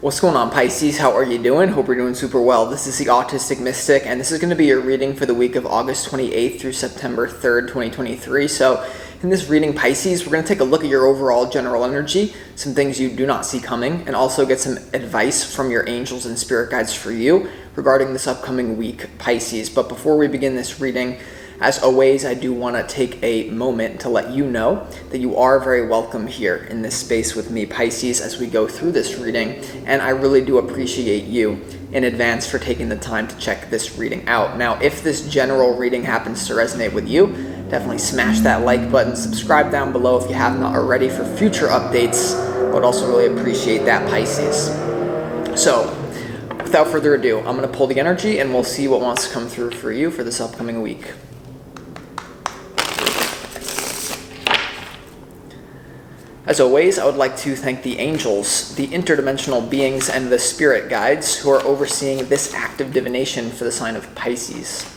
What's going on, Pisces? How are you doing? Hope you're doing super well. This is the Autistic Mystic, and this is going to be your reading for the week of August 28th through September 3rd, 2023. So in this reading, Pisces, we're going to take a look at your overall general energy, some things you do not see coming, and also get some advice from your angels and spirit guides for you regarding this upcoming week, Pisces. But before we begin this reading, as always, I do want to take a moment to let you know that you are very welcome here in this space with me, Pisces, as we go through this reading, and I really do appreciate you in advance for taking the time to check this reading out. Now, if this general reading happens to resonate with you, definitely smash that like button, subscribe down below if you have not already for future updates. I would also really appreciate that, Pisces. So, without further ado, I'm going to pull the energy and we'll see what wants to come through for you for this upcoming week. As always, I would like to thank the angels, the interdimensional beings, and the spirit guides who are overseeing this act of divination for the sign of Pisces.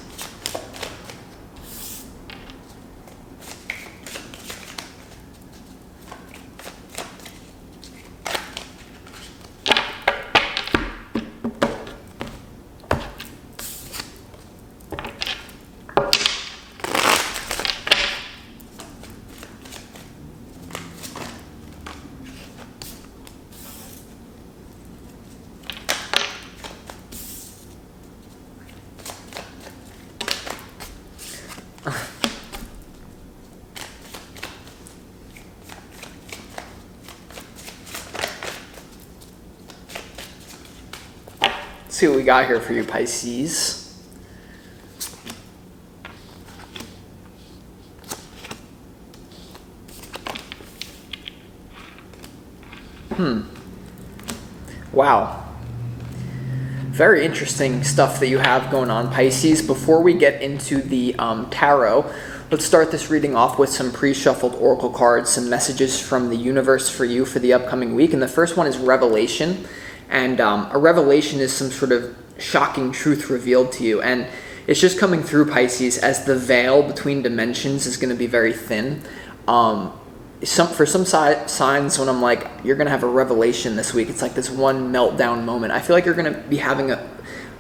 See what we got here for you, Pisces. Wow. Very interesting stuff that you have going on, Pisces. Before we get into the tarot, let's start this reading off with some pre-shuffled oracle cards, some messages from the universe for you for the upcoming week. And the first one is Revelation. And a revelation is some sort of shocking truth revealed to you. And it's just coming through, Pisces, as the veil between dimensions is going to be very thin. For some signs, when I'm like, you're going to have a revelation this week, it's like this one meltdown moment. I feel like you're going to be having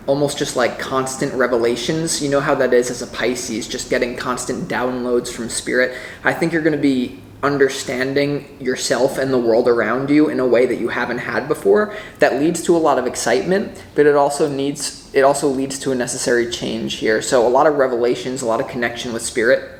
almost just like constant revelations. You know how that is as a Pisces, just getting constant downloads from spirit. I think you're going to be understanding yourself and the world around you in a way that you haven't had before. That leads to a lot of excitement, but it also leads to a necessary change here. So a lot of revelations, a lot of connection with spirit.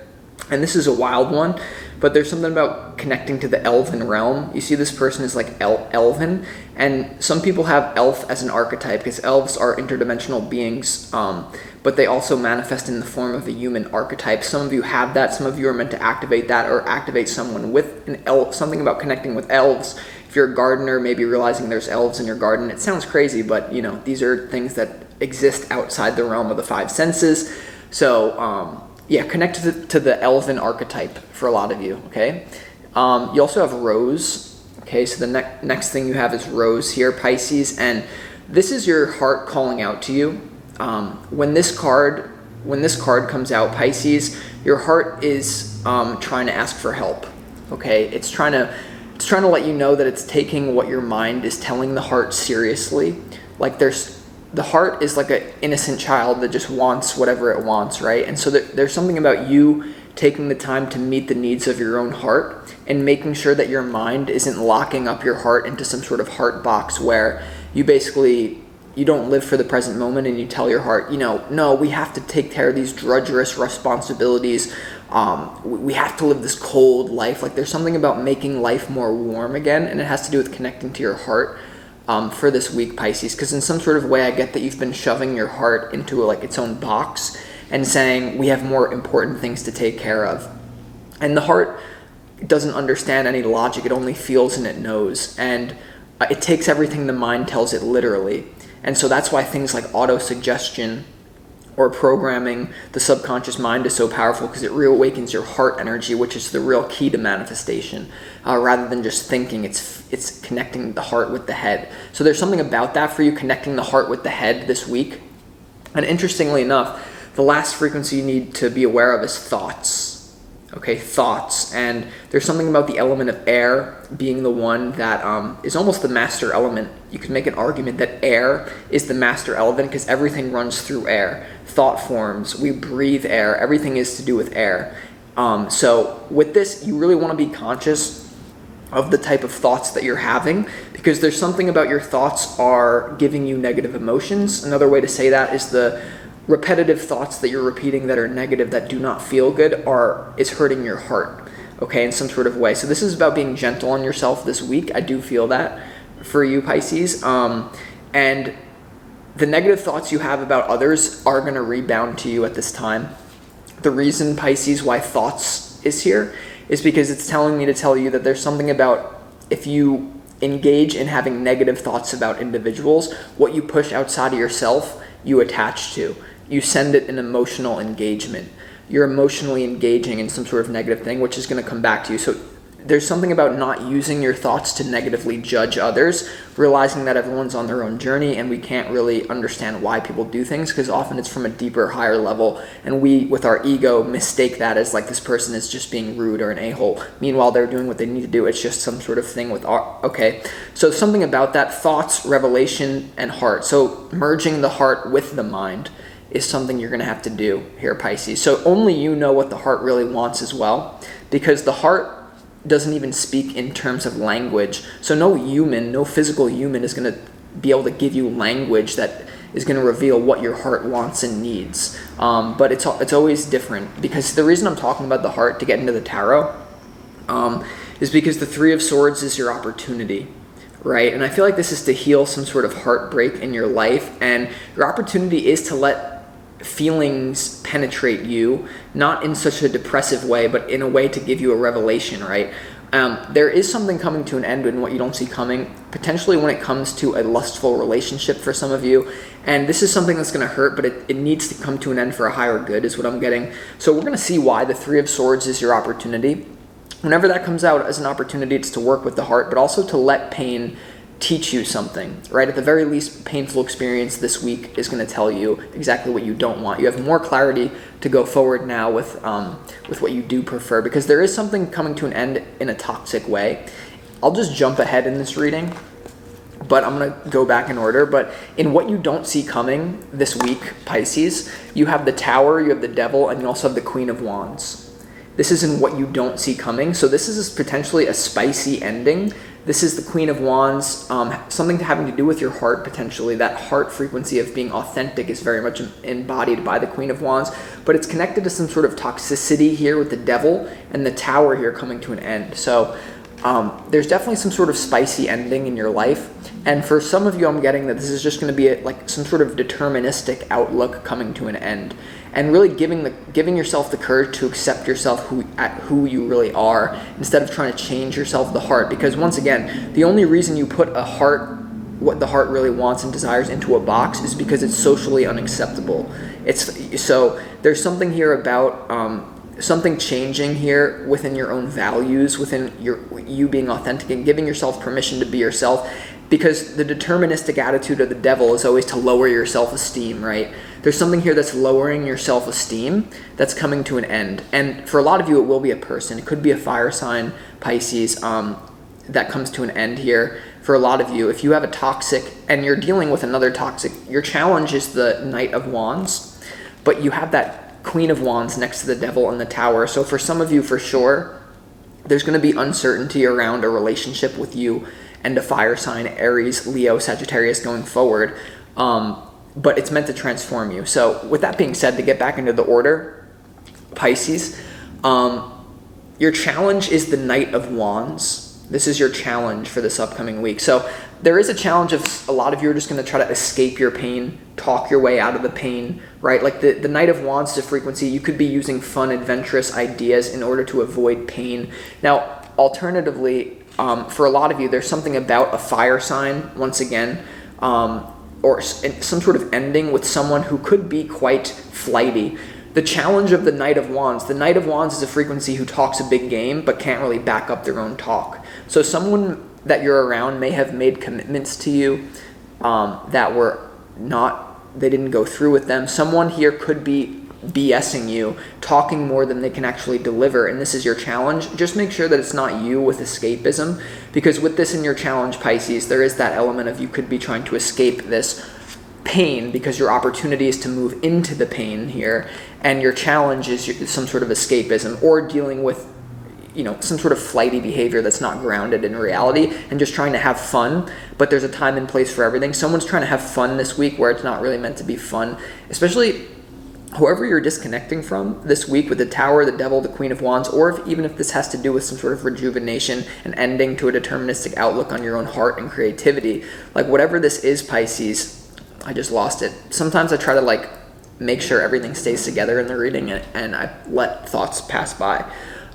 And this is a wild one, but there's something about connecting to the elven realm. You see this person is like elven, and some people have elf as an archetype because elves are interdimensional beings, but they also manifest in the form of a human archetype. Some of you have that, some of you are meant to activate that or activate someone with an elf, something about connecting with elves. If you're a gardener, maybe realizing there's elves in your garden. It sounds crazy, but you know, these are things that exist outside the realm of the five senses. So, yeah, connect to the elven archetype for a lot of you, okay? You also have Rose, okay? So the next thing you have is Rose here, Pisces, and this is your heart calling out to you. When this card comes out, Pisces, your heart is trying to ask for help, okay? It's trying to let you know that it's taking what your mind is telling the heart seriously. Like the heart is like an innocent child that just wants whatever it wants, right? And so there's something about you taking the time to meet the needs of your own heart and making sure that your mind isn't locking up your heart into some sort of heart box where you don't live for the present moment and you tell your heart, no, we have to take care of these drudgerous responsibilities. We have to live this cold life. Like there's something about making life more warm again, and it has to do with connecting to your heart. For this week, Pisces, because in some sort of way I get that you've been shoving your heart into like its own box and saying we have more important things to take care of. And the heart doesn't understand any logic, it only feels and it knows. And it takes everything the mind tells it literally. And so that's why things like auto-suggestion or programming the subconscious mind is so powerful, because it reawakens your heart energy, which is the real key to manifestation. Rather than just thinking, it's connecting the heart with the head. So there's something about that for you, connecting the heart with the head this week. And interestingly enough, the last frequency you need to be aware of is thoughts. Okay, thoughts. And there's something about the element of air being the one that is almost the master element. You could make an argument that air is the master element because everything runs through air. Thought forms, we breathe air, everything is to do with air. So with this, you really want to be conscious of the type of thoughts that you're having, because there's something about your thoughts are giving you negative emotions. Another way to say that is the repetitive thoughts that you're repeating that are negative, that do not feel good, is hurting your heart, okay, in some sort of way. So this is about being gentle on yourself this week. I do feel that for you, Pisces. And the negative thoughts you have about others are going to rebound to you at this time. The reason, Pisces, why thoughts is here is because it's telling me to tell you that there's something about, if you engage in having negative thoughts about individuals, what you push outside of yourself, you attach to. You send it an emotional engagement. You're emotionally engaging in some sort of negative thing, which is going to come back to you. So there's something about not using your thoughts to negatively judge others, realizing that everyone's on their own journey and we can't really understand why people do things because often it's from a deeper, higher level, and we, with our ego, mistake that as like this person is just being rude or an a-hole. Meanwhile, they're doing what they need to do. It's just some sort of thing with our, okay. So something about that, thoughts, revelation, and heart. So merging the heart with the mind is something you're going to have to do here, Pisces. So only you know what the heart really wants as well, because the heart doesn't even speak in terms of language. So no physical human is going to be able to give you language that is going to reveal what your heart wants and needs. But it's always different, because the reason I'm talking about the heart to get into the tarot is because the Three of Swords is your opportunity, right? And I feel like this is to heal some sort of heartbreak in your life, and your opportunity is to let feelings penetrate you, not in such a depressive way, but in a way to give you a revelation, right? There is something coming to an end in what you don't see coming, potentially when it comes to a lustful relationship for some of you. And this is something that's going to hurt, but it needs to come to an end for a higher good is what I'm getting. So we're going to see why the Three of Swords is your opportunity. Whenever that comes out as an opportunity, it's to work with the heart, but also to let pain teach you something, right? At the very least, painful experience this week is going to tell you exactly what you don't want. You have more clarity to go forward now with what you do prefer, because there is something coming to an end in a toxic way. I'll just jump ahead in this reading, but I'm going to go back in order. But in what you don't see coming this week, Pisces, you have the Tower, you have the Devil, and you also have the Queen of Wands. This is in what you don't see coming. So this is potentially a spicy ending. This is the Queen of Wands, something having to do with your heart, potentially. That heart frequency of being authentic is very much embodied by the Queen of Wands, but it's connected to some sort of toxicity here with the Devil and the Tower here coming to an end. So there's definitely some sort of spicy ending in your life. And for some of you, I'm getting that this is just going to be like some sort of deterministic outlook coming to an end. And really giving yourself the courage to accept yourself who you really are, instead of trying to change yourself, the heart. Because once again, the only reason you put what the heart really wants and desires into a box is because it's socially unacceptable. So there's something here about something changing here within your own values, within you being authentic and giving yourself permission to be yourself. Because the deterministic attitude of the Devil is always to lower your self-esteem, right? There's something here that's lowering your self-esteem that's coming to an end. And for a lot of you, it will be a person. It could be a fire sign, Pisces, that comes to an end here. For a lot of you, if you have a toxic, and you're dealing with another toxic, your challenge is the Knight of Wands, but you have that Queen of Wands next to the Devil and the Tower. So for some of you, for sure, there's going to be uncertainty around a relationship with you and a fire sign, Aries, Leo, Sagittarius going forward. But it's meant to transform you. So with that being said, to get back into the order, Pisces, your challenge is the Knight of Wands. This is your challenge for this upcoming week. So there is a challenge of a lot of you are just going to try to escape your pain, talk your way out of the pain, right? Like the Knight of Wands to frequency, you could be using fun, adventurous ideas in order to avoid pain. Now, alternatively, for a lot of you, there's something about a fire sign, once again, or some sort of ending with someone who could be quite flighty. The challenge of the Knight of Wands is a frequency who talks a big game but can't really back up their own talk. So someone that you're around may have made commitments to you that were not, they didn't go through with them. Someone here could be BSing you, talking more than they can actually deliver, and this is your challenge, just make sure that it's not you with escapism, because with this in your challenge, Pisces, there is that element of you could be trying to escape this pain because your opportunity is to move into the pain here, and your challenge is some sort of escapism or dealing with some sort of flighty behavior that's not grounded in reality and just trying to have fun, but there's a time and place for everything. Someone's trying to have fun this week where it's not really meant to be fun, especially whoever you're disconnecting from this week with the Tower, the Devil, the Queen of Wands, or even if this has to do with some sort of rejuvenation and ending to a deterministic outlook on your own heart and creativity. Like whatever this is, Pisces, I just lost it. Sometimes I try to make sure everything stays together in the reading and I let thoughts pass by.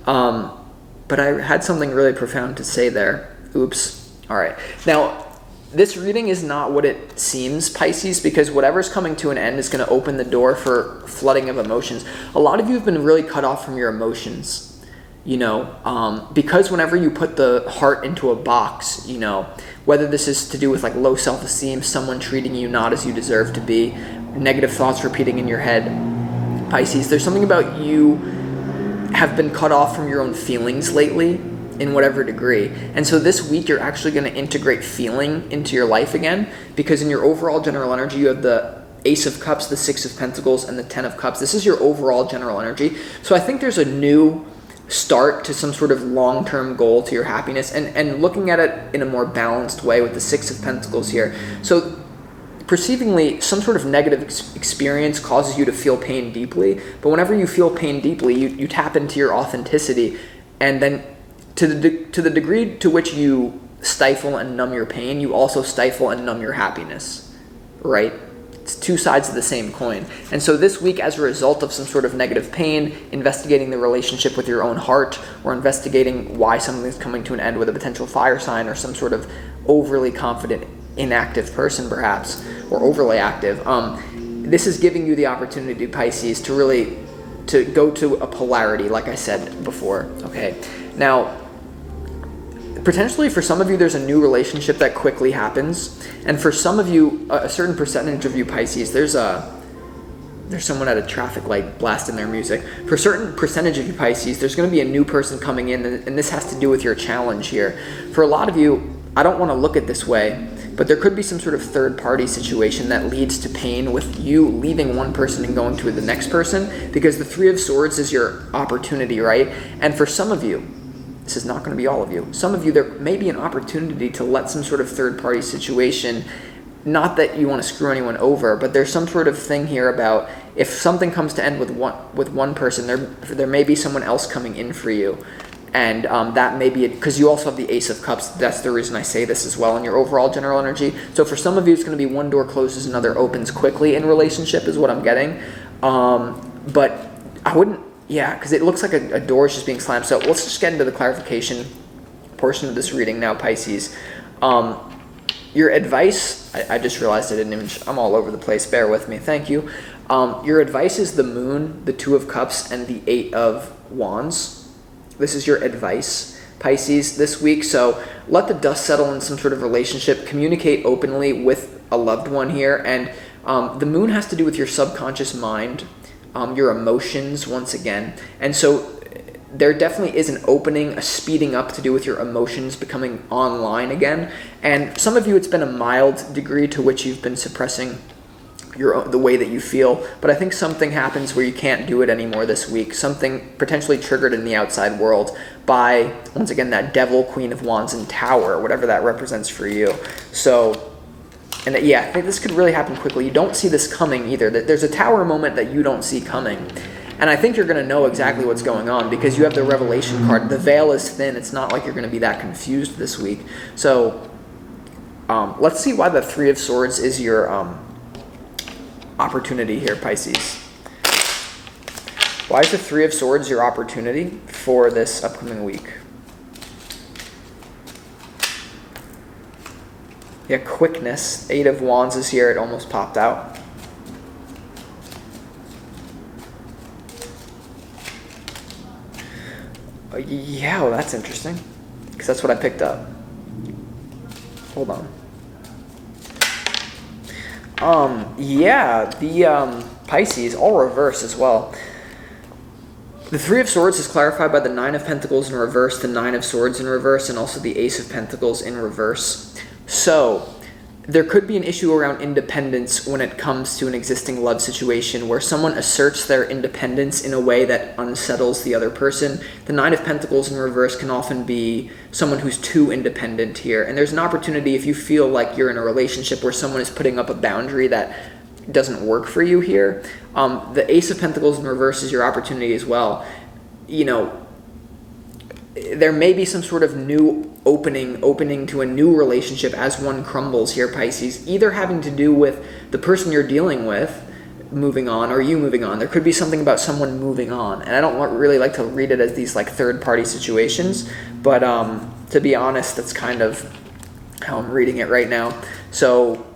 But I had something really profound to say there. Oops. All right. Now, this reading is not what it seems, Pisces, because whatever's coming to an end is going to open the door for flooding of emotions. A lot of you have been really cut off from your emotions, because whenever you put the heart into a box, whether this is to do with low self-esteem, someone treating you not as you deserve to be, negative thoughts repeating in your head, Pisces, there's something about you have been cut off from your own feelings lately in whatever degree. And so this week you're actually going to integrate feeling into your life again, because in your overall general energy you have the Ace of Cups, the Six of Pentacles, and the Ten of Cups. This is your overall general energy. So I think there's a new start to some sort of long-term goal to your happiness, and looking at it in a more balanced way with the Six of Pentacles here. So perceivingly, some sort of negative experience causes you to feel pain deeply, but whenever you feel pain deeply, you tap into your authenticity, and then to the degree to which you stifle and numb your pain, you also stifle and numb your happiness, right? It's two sides of the same coin. And so this week, as a result of some sort of negative pain, investigating the relationship with your own heart, or investigating why something's coming to an end with a potential fire sign or some sort of overly confident inactive person perhaps, or overly active, this is giving you the opportunity, Pisces, to go to a polarity, like I said before. Okay, now potentially for some of you there's a new relationship that quickly happens, and for some of you, a certain percentage of you, Pisces, there's someone at a traffic light blasting their music. For a certain percentage of you, Pisces, there's going to be a new person coming in, and this has to do with your challenge here. For a lot of you, I don't want to look at this way, but there could be some sort of third-party situation that leads to pain with you leaving one person and going to the next person, because the Three of Swords is your opportunity, right? And for some of you, this is not going to be all of you, some of you, there may be an opportunity to let some sort of third-party situation, not that you want to screw anyone over, but there's some sort of thing here about if something comes to end with one person, there may be someone else coming in for you. And that may be because you also have the Ace of Cups. That's the reason I say this as well in your overall general energy. So for some of you, it's going to be one door closes, another opens quickly in relationship is what I'm getting. But I wouldn't, because it looks like a door is just being slammed. So let's just get into the clarification portion of this reading now, Pisces. Your advice, I just realized I didn't even, I'm all over the place. Bear with me. Thank you. Your advice is the Moon, the Two of Cups, and the Eight of Wands. This is your advice, Pisces, this week. So let the dust settle in some sort of relationship. Communicate openly with a loved one here. And the moon has to do with your subconscious mind, your emotions once again. And so there definitely is an opening, a speeding up to do with your emotions becoming online again. And some of you, it's been a mild degree to which you've been suppressing the way that you feel, but I think something happens where you can't do it anymore this week. Something potentially triggered in the outside world by, once again, that Devil, Queen of Wands, and Tower, whatever that represents for you. So, and I think this could really happen quickly. You don't see this coming either. There's a Tower moment that you don't see coming. And I think you're going to know exactly what's going on because you have the Revelation card. The veil is thin. It's not like you're going to be that confused this week. So, let's see why the Three of Swords is your opportunity here, Pisces. Why is the Three of Swords your opportunity for this upcoming week? Quickness. Eight of Wands is here. It almost popped out. Well, that's interesting because that's what I picked up. Hold on. The Pisces, all reverse as well. The Three of Swords is clarified by the Nine of Pentacles in reverse, the Nine of Swords in reverse, and also the Ace of Pentacles in reverse. So there could be an issue around independence when it comes to an existing love situation where someone asserts their independence in a way that unsettles the other person. The Nine of Pentacles in reverse can often be someone who's too independent here. And there's an opportunity if you feel like you're in a relationship where someone is putting up a boundary that doesn't work for you here. The Ace of Pentacles in reverse is your opportunity as well. You know, there may be some sort of new opening to a new relationship as one crumbles here, Pisces, either having to do with the person you're dealing with moving on or you moving on. There could be something about someone moving on, and I don't really like to read it as these like third-party situations, but to be honest, that's kind of how I'm reading it right now. So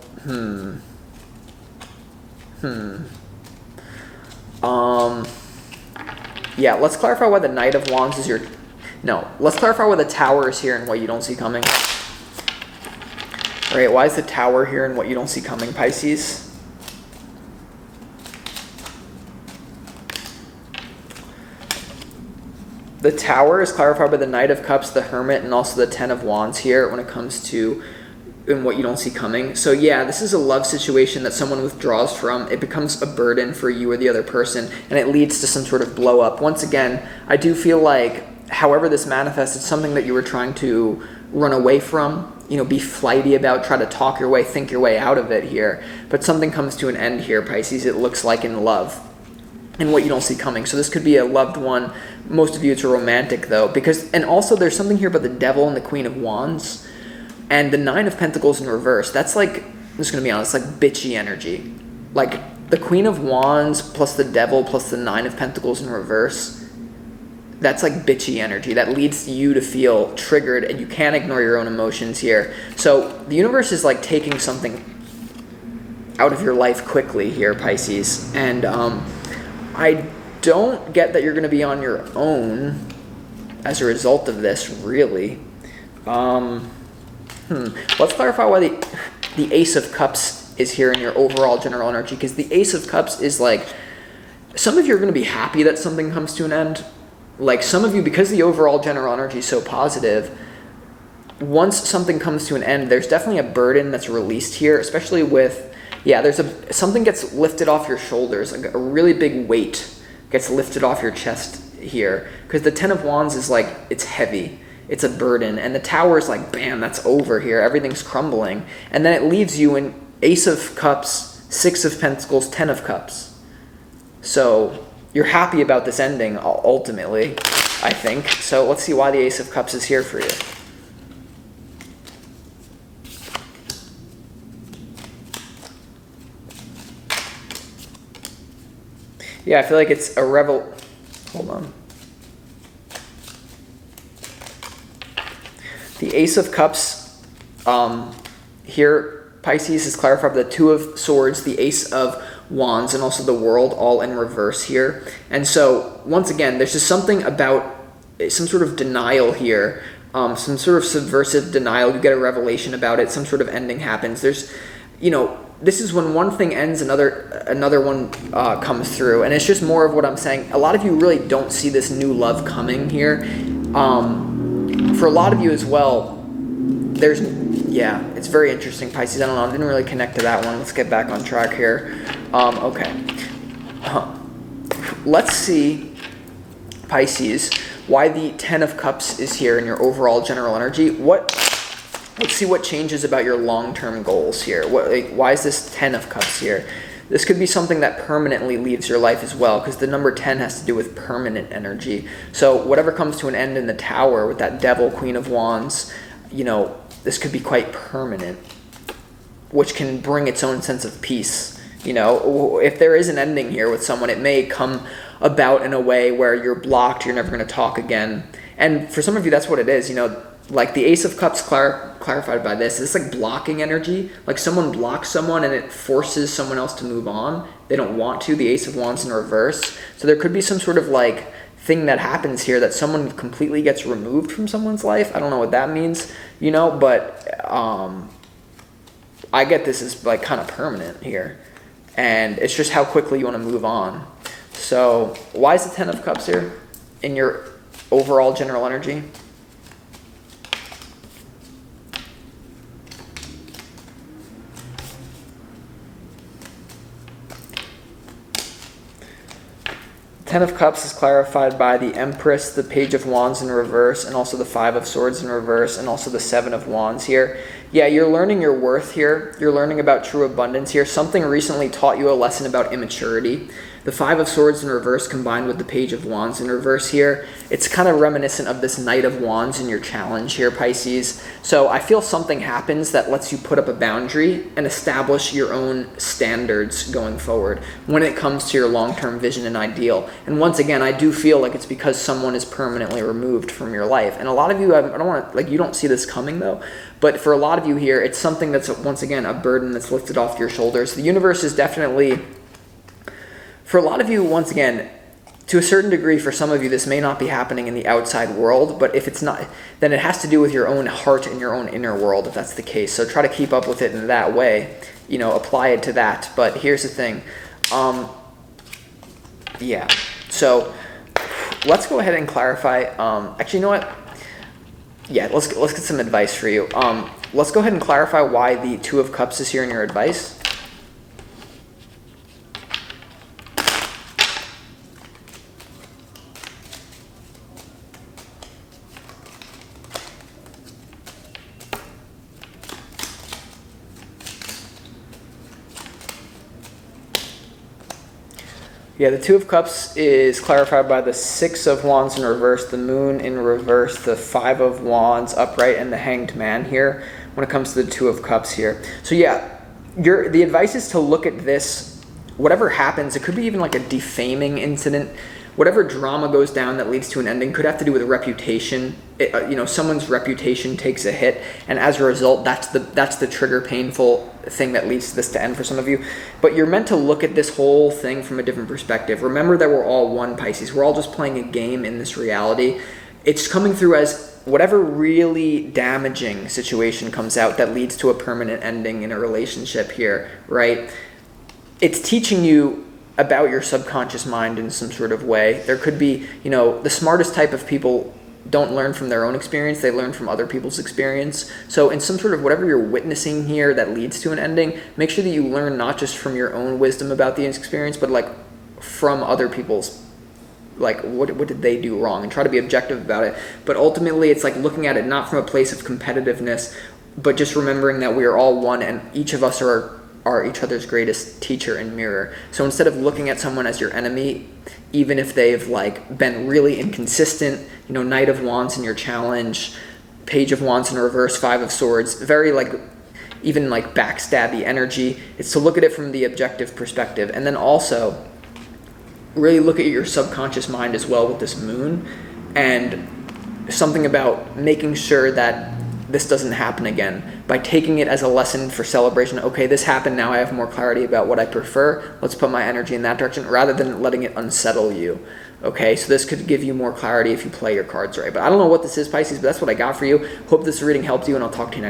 yeah, let's clarify why the Knight of Wands is your... No, let's clarify why the Tower is here and what you don't see coming. All right, why is the Tower here and what you don't see coming, Pisces? The Tower is clarified by the Knight of Cups, the Hermit, and also the Ten of Wands here when it comes to and what you don't see coming. So yeah, this is a love situation that someone withdraws from. It becomes a burden for you or the other person, and it leads to some sort of blow up. Once again, I do feel like however this manifests, it's something that you were trying to run away from, you know, be flighty about, try to talk your way, think your way out of it here. But something comes to an end here, Pisces, it looks like in love, and what you don't see coming. So this could be a loved one. Most of you, it's a romantic though, because, and also there's something here about the Devil and the Queen of Wands. And the Nine of Pentacles in reverse, that's like, I'm just going to be honest, like bitchy energy. Like the Queen of Wands plus the Devil plus the Nine of Pentacles in reverse, that's like bitchy energy. That leads you to feel triggered, and you can't ignore your own emotions here. So the universe is like taking something out of your life quickly here, Pisces. And I don't get that you're going to be on your own as a result of this, really. Let's clarify why the Ace of Cups is here in your overall general energy, because the Ace of Cups is like, some of you are going to be happy that something comes to an end. Like some of you, because the overall general energy is so positive, once something comes to an end, there's definitely a burden that's released here, especially with, yeah, something gets lifted off your shoulders, like a really big weight gets lifted off your chest here, because the Ten of Wands is like, it's heavy. It's a burden, and the Tower is like, bam, that's over here. Everything's crumbling. And then it leaves you in Ace of Cups, Six of Pentacles, Ten of Cups. So you're happy about this ending, ultimately, I think. So let's see why the Ace of Cups is here for you. Yeah, I feel like it's a Hold on. The Ace of Cups here, Pisces, is clarified by the Two of Swords, the Ace of Wands, and also the World, all in reverse here. And so, once again, there's just something about some sort of denial here, some sort of subversive denial. You get a revelation about it, some sort of ending happens. There's, you know, this is when one thing ends, another one comes through. And it's just more of what I'm saying. A lot of you really don't see this new love coming here. For a lot of you as well, it's very interesting, Pisces. I don't know, I didn't really connect to that one. Let's get back on track here. Okay. Let's see, Pisces, why the Ten of Cups is here in your overall general energy. Let's see what changes about your long-term goals here. Why is this Ten of Cups here? This could be something that permanently leaves your life as well, because the number 10 has to do with permanent energy. So whatever comes to an end in the Tower with that Devil, Queen of Wands, you know, this could be quite permanent, which can bring its own sense of peace. You know, if there is an ending here with someone, it may come about in a way where you're blocked, you're never going to talk again. And for some of you, that's what it is, you know. Like the Ace of Cups clarified by this, it's like blocking energy. Like someone blocks someone and it forces someone else to move on. They don't want to. The Ace of Wands in reverse. So there could be some sort of like thing that happens here that someone completely gets removed from someone's life. I don't know what that means, you know, but I get this as like kind of permanent here. And it's just how quickly you want to move on. So why is the Ten of Cups here in your overall general energy? Ten of Cups is clarified by the Empress, the Page of Wands in reverse, and also the Five of Swords in reverse, and also the Seven of Wands here. Yeah, you're learning your worth here. You're learning about true abundance here. Something recently taught you a lesson about immaturity. The Five of Swords in reverse combined with the Page of Wands in reverse here. It's kind of reminiscent of this Knight of Wands in your challenge here, Pisces. So I feel something happens that lets you put up a boundary and establish your own standards going forward when it comes to your long-term vision and ideal. And once again, I do feel like it's because someone is permanently removed from your life. And a lot of you, I don't want to, like, you don't see this coming though, but for a lot of you here, it's something that's, once again, a burden that's lifted off your shoulders. The universe is definitely, for a lot of you, once again, to a certain degree, for some of you, this may not be happening in the outside world, but if it's not, then it has to do with your own heart and your own inner world, if that's the case. So try to keep up with it in that way, you know, apply it to that. But here's the thing. Yeah, so let's go ahead and clarify. Actually, you know what? Yeah, let's get some advice for you. Let's go ahead and clarify why the Two of Cups is here in your advice. Yeah, the Two of Cups is clarified by the Six of Wands in reverse, the Moon in reverse, the Five of Wands upright, and the Hanged Man here when it comes to the Two of Cups here. So yeah, the advice is to look at this, whatever happens, it could be even like a defaming incident, whatever drama goes down that leads to an ending could have to do with a reputation. You know, someone's reputation takes a hit, and as a result, that's the trigger painful thing that leads to this to end for some of you. But you're meant to look at this whole thing from a different perspective. Remember that we're all one, Pisces. We're all just playing a game in this reality. It's coming through as whatever really damaging situation comes out that leads to a permanent ending in a relationship here, right? It's teaching you about your subconscious mind in some sort of way. There could be, you know, the smartest type of people don't learn from their own experience, they learn from other people's experience. So in some sort of whatever you're witnessing here that leads to an ending, make sure that you learn not just from your own wisdom about the experience, but like from other people's, like what did they do wrong, and try to be objective about it. But ultimately it's like looking at it not from a place of competitiveness, but just remembering that we are all one and each of us are each other's greatest teacher and mirror. So instead of looking at someone as your enemy, even if they've like been really inconsistent, you know, Knight of Wands in your challenge, Page of Wands in reverse, Five of Swords, very like even like backstabby energy, it's to look at it from the objective perspective. And then also really look at your subconscious mind as well with this moon, and something about making sure that this doesn't happen again by taking it as a lesson for celebration. Okay, this happened, now I have more clarity about what I prefer. Let's put my energy in that direction rather than letting it unsettle you. Okay, so this could give you more clarity if you play your cards right. But I don't know what this is, Pisces, but that's what I got for you. Hope this reading helped you, and I'll talk to you next.